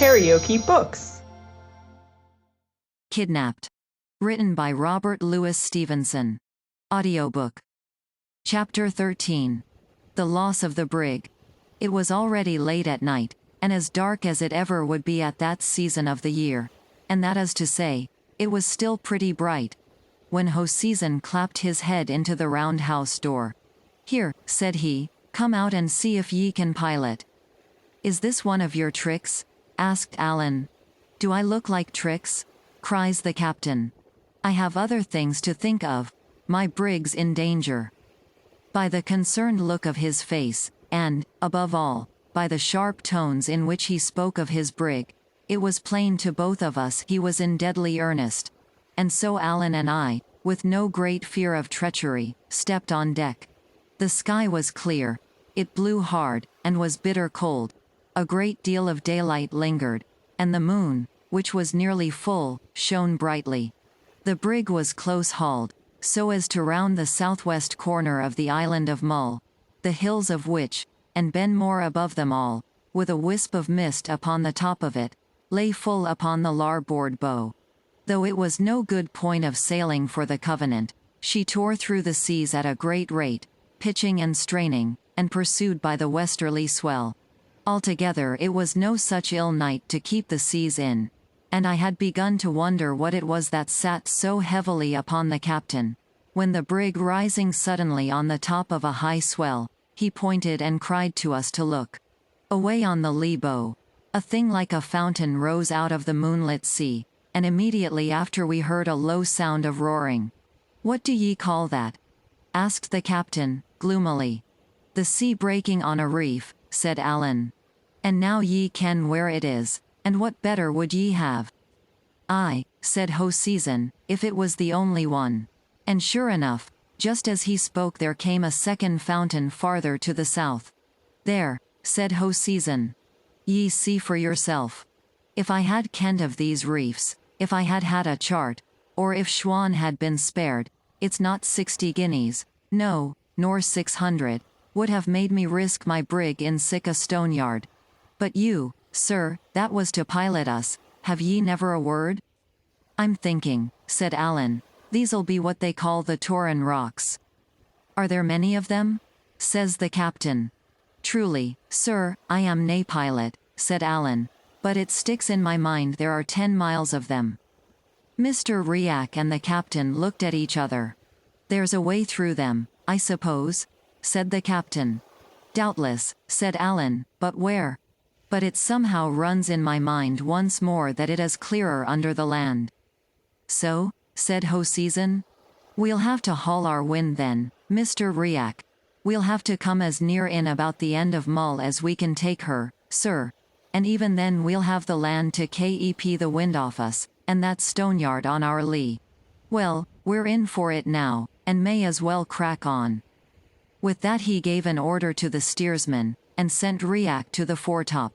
KaraokeBooks. Kidnapped. Written by Robert Louis Stevenson. Audiobook. Chapter 13. The Loss of the Brig. It was already late at night, and as dark as it ever would be at that season of the year, and that is to say, it was still pretty bright, when Hoseason clapped his head into the roundhouse door. "Here," said he, "come out and see if ye can pilot." "Is this one of your tricks?" asked Alan. "Do I look like tricks?" cries the captain. "I have other things to think of. My brig's in danger." By the concerned look of his face, and, above all, by the sharp tones in which he spoke of his brig, it was plain to both of us he was in deadly earnest. And so Alan and I, with no great fear of treachery, stepped on deck. The sky was clear, it blew hard, and was bitter cold. A great deal of daylight lingered, and the moon, which was nearly full, shone brightly. The brig was close-hauled, so as to round the southwest corner of the island of Mull, the hills of which, and Benmore above them all, with a wisp of mist upon the top of it, lay full upon the larboard bow. Though it was no good point of sailing for the Covenant, she tore through the seas at a great rate, pitching and straining, and pursued by the westerly swell. Altogether it was no such ill night to keep the seas in, and I had begun to wonder what it was that sat so heavily upon the captain, when the brig rising suddenly on the top of a high swell, he pointed and cried to us to look. Away on the lee bow, a thing like a fountain rose out of the moonlit sea, and immediately after we heard a low sound of roaring. "What do ye call that?" asked the captain, gloomily. "The sea breaking on a reef," said Alan. "And now ye ken where it is, and what better would ye have?" "Aye," said Hoseason, "if it was the only one." And sure enough, just as he spoke there came a second fountain farther to the south. "There," said Hoseason. "Ye see for yourself. If I had kent of these reefs, if I had had a chart, or if Schwan had been spared, it's not 60 guineas, no, nor 600, would have made me risk my brig in sic a stone-yard. But you, sir, that was to pilot us, have ye never a word?" "I'm thinking," said Alan, "these'll be what they call the Torin Rocks." "Are there many of them?" says the captain. "Truly, sir, I am nae pilot," said Alan, "but it sticks in my mind there are 10 miles of them." Mr. Riak and the captain looked at each other. "There's a way through them, I suppose?" said the captain. "Doubtless," said Alan, "but where? But it somehow runs in my mind once more that it is clearer under the land." "So?" said Hoseason. "We'll have to haul our wind then, Mr. Riak. We'll have to come as near in about the end of Mull as we can take her, sir, and even then we'll have the land to keep the wind off us, and that stone-yard on our lee. Well, we're in for it now, and may as well crack on." With that he gave an order to the steersman, and sent Riak to the foretop.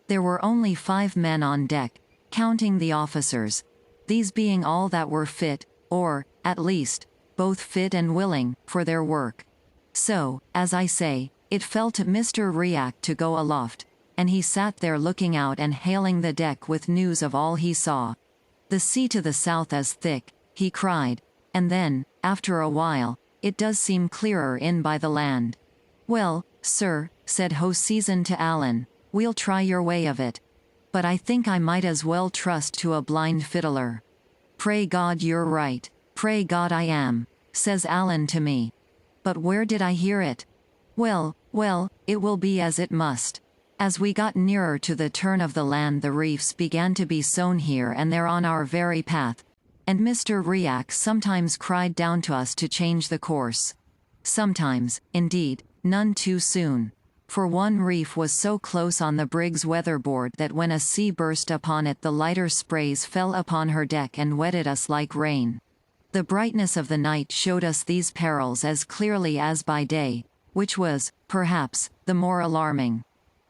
There were only 5 men on deck, counting the officers, these being all that were fit, or, at least, both fit and willing, for their work. So, as I say, it fell to Mr. Riak to go aloft, and he sat there looking out and hailing the deck with news of all he saw. "The sea to the south is thick," he cried, and then, after a while, "it does seem clearer in by the land." "Well, sir," said Hoseason to Alan, "we'll try your way of it. But I think I might as well trust to a blind fiddler." "Pray God you're right, pray God I am," says Alan to me. "But where did I hear it?" Well, it will be as it must. As we got nearer to the turn of the land the reefs began to be sown here and there on our very path, and Mr. Riak sometimes cried down to us to change the course. Sometimes, indeed, none too soon. For one reef was so close on the brig's weatherboard that when a sea burst upon it the lighter sprays fell upon her deck and wetted us like rain. The brightness of the night showed us these perils as clearly as by day, which was, perhaps, the more alarming.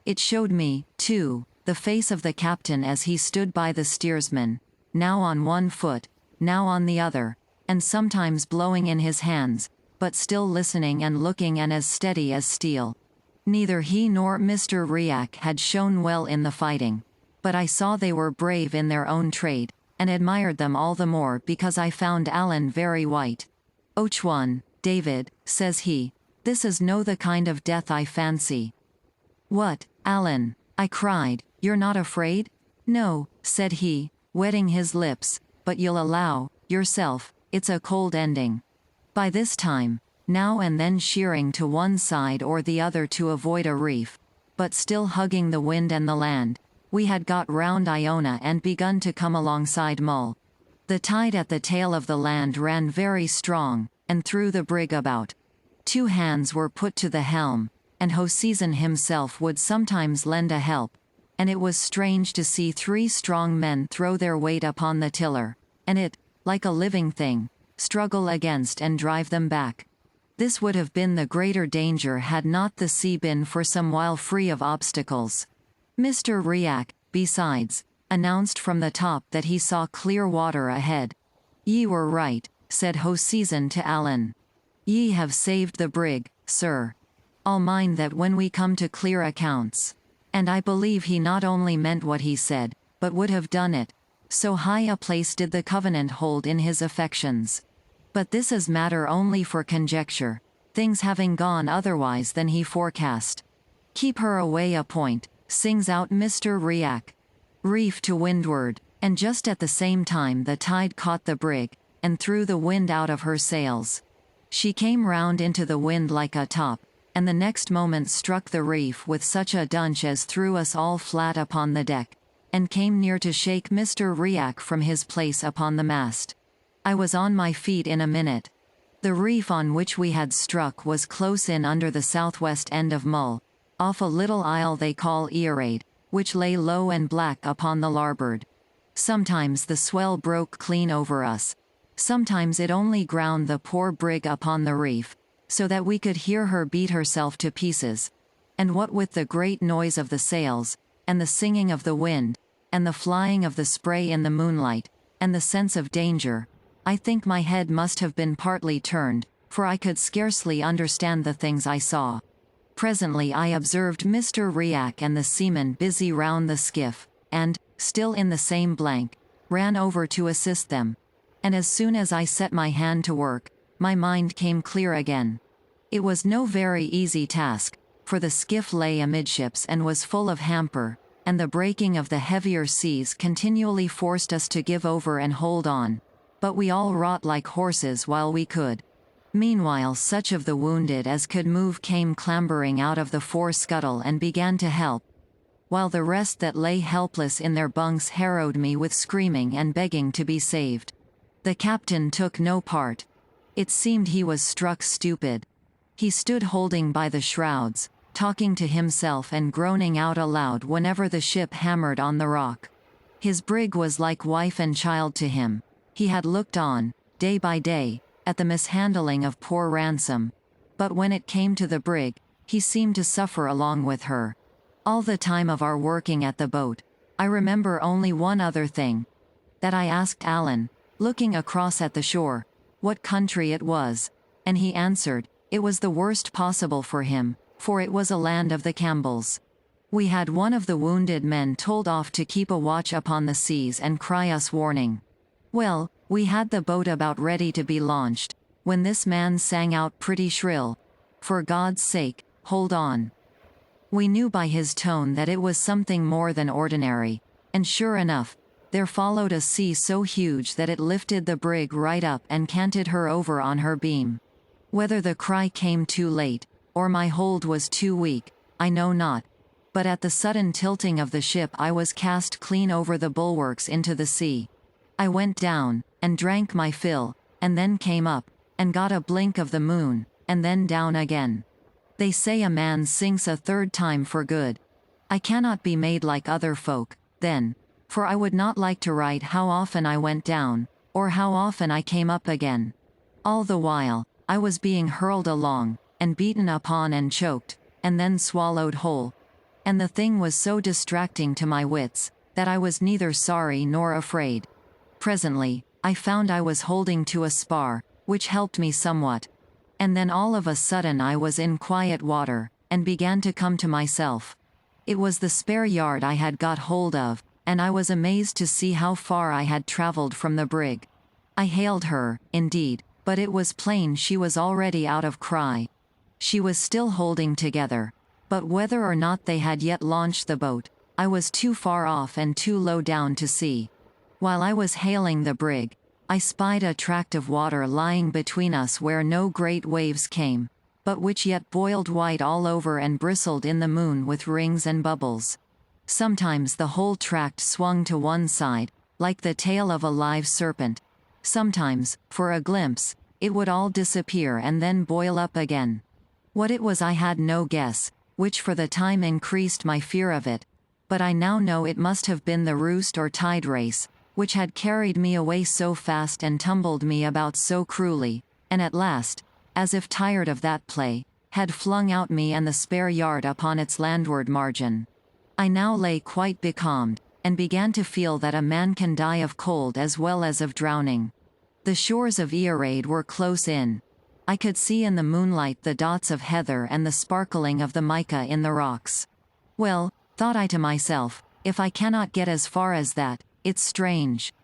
It showed me, too, the face of the captain as he stood by the steersman, now on one foot, now on the other, and sometimes blowing in his hands, but still listening and looking and as steady as steel. Neither he nor Mr. Riak had shown well in the fighting, but I saw they were brave in their own trade, and admired them all the more because I found Alan very white. "Och one, David," says he, "this is no the kind of death I fancy." "What, Alan?" I cried, "you're not afraid?" "No," said he, wetting his lips, "but you'll allow, yourself, it's a cold ending." By this time, now and then sheering to one side or the other to avoid a reef, but still hugging the wind and the land, we had got round Iona and begun to come alongside Mull. The tide at the tail of the land ran very strong, and threw the brig about. 2 hands were put to the helm, and Hoseason himself would sometimes lend a help, and it was strange to see 3 strong men throw their weight upon the tiller, and it, like a living thing, struggle against and drive them back. This would have been the greater danger had not the sea been for some while free of obstacles. Mr. Riak, besides, announced from the top that he saw clear water ahead. "Ye were right," said Hoseason to Alan. "Ye have saved the brig, sir. I'll mind that when we come to clear accounts." And I believe he not only meant what he said, but would have done it, so high a place did the covenant hold in his affections. But this is matter only for conjecture, things having gone otherwise than he forecast. "Keep her away a point," sings out Mr. Riak. "Reef to windward," and just at the same time the tide caught the brig, and threw the wind out of her sails. She came round into the wind like a top, and the next moment struck the reef with such a dunch as threw us all flat upon the deck, and came near to shake Mr. Riak from his place upon the mast. I was on my feet in a minute. The reef on which we had struck was close in under the southwest end of Mull, off a little isle they call Earade, which lay low and black upon the larboard. Sometimes the swell broke clean over us. Sometimes it only ground the poor brig upon the reef, so that we could hear her beat herself to pieces. And what with the great noise of the sails, and the singing of the wind, and the flying of the spray in the moonlight, and the sense of danger, I think my head must have been partly turned, for I could scarcely understand the things I saw. Presently I observed Mr. Riak and the seamen busy round the skiff, and, still in the same blank, ran over to assist them. And as soon as I set my hand to work, my mind came clear again. It was no very easy task, for the skiff lay amidships and was full of hamper, and the breaking of the heavier seas continually forced us to give over and hold on. But we all wrought like horses while we could. Meanwhile such of the wounded as could move came clambering out of the fore scuttle and began to help, while the rest that lay helpless in their bunks harrowed me with screaming and begging to be saved. The captain took no part. It seemed he was struck stupid. He stood holding by the shrouds, talking to himself and groaning out aloud whenever the ship hammered on the rock. His brig was like wife and child to him. He had looked on, day by day, at the mishandling of poor Ransom, but when it came to the brig, he seemed to suffer along with her. All the time of our working at the boat, I remember only one other thing. That I asked Alan, looking across at the shore, what country it was, and he answered, it was the worst possible for him, for it was a land of the Campbells. We had one of the wounded men told off to keep a watch upon the seas and cry us warning. Well, we had the boat about ready to be launched, when this man sang out pretty shrill, "For God's sake, hold on." We knew by his tone that it was something more than ordinary, and sure enough, there followed a sea so huge that it lifted the brig right up and canted her over on her beam. Whether the cry came too late, or my hold was too weak, I know not, but at the sudden tilting of the ship I was cast clean over the bulwarks into the sea. I went down, and drank my fill, and then came up, and got a blink of the moon, and then down again. They say a man sinks a 3rd time for good. I cannot be made like other folk, then, for I would not like to write how often I went down, or how often I came up again. All the while, I was being hurled along, and beaten upon and choked, and then swallowed whole. And the thing was so distracting to my wits, that I was neither sorry nor afraid. Presently, I found I was holding to a spar, which helped me somewhat. And then all of a sudden I was in quiet water, and began to come to myself. It was the spare yard I had got hold of, and I was amazed to see how far I had traveled from the brig. I hailed her, indeed, but it was plain she was already out of cry. She was still holding together, but whether or not they had yet launched the boat, I was too far off and too low down to see. While I was hailing the brig, I spied a tract of water lying between us where no great waves came, but which yet boiled white all over and bristled in the moon with rings and bubbles. Sometimes the whole tract swung to one side, like the tail of a live serpent. Sometimes, for a glimpse, it would all disappear and then boil up again. What it was I had no guess, which for the time increased my fear of it, but I now know it must have been the roost or tide race, which had carried me away so fast and tumbled me about so cruelly, and at last, as if tired of that play, had flung out me and the spare yard upon its landward margin. I now lay quite becalmed, and began to feel that a man can die of cold as well as of drowning. The shores of Earaid were close in. I could see in the moonlight the dots of heather and the sparkling of the mica in the rocks. Well, thought I to myself, if I cannot get as far as that, it's strange.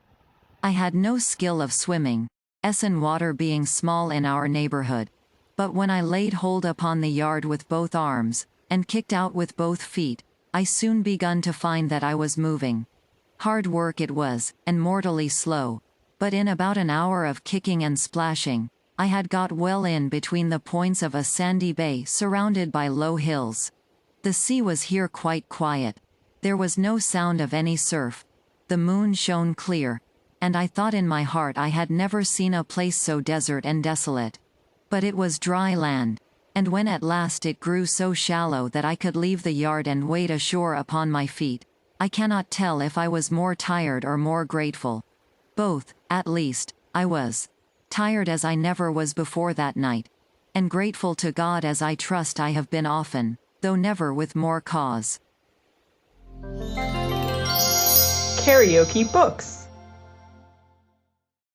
I had no skill of swimming, Essen water being small in our neighborhood, but when I laid hold upon the yard with both arms, and kicked out with both feet, I soon begun to find that I was moving. Hard work it was, and mortally slow, but in about an hour of kicking and splashing, I had got well in between the points of a sandy bay surrounded by low hills. The sea was here quite quiet. There was no sound of any surf. The moon shone clear, and I thought in my heart I had never seen a place so desert and desolate. But it was dry land, and when at last it grew so shallow that I could leave the yard and wade ashore upon my feet, I cannot tell if I was more tired or more grateful. Both, at least, I was. Tired as I never was before that night, and grateful to God as I trust I have been often, though never with more cause. Karaoke Books.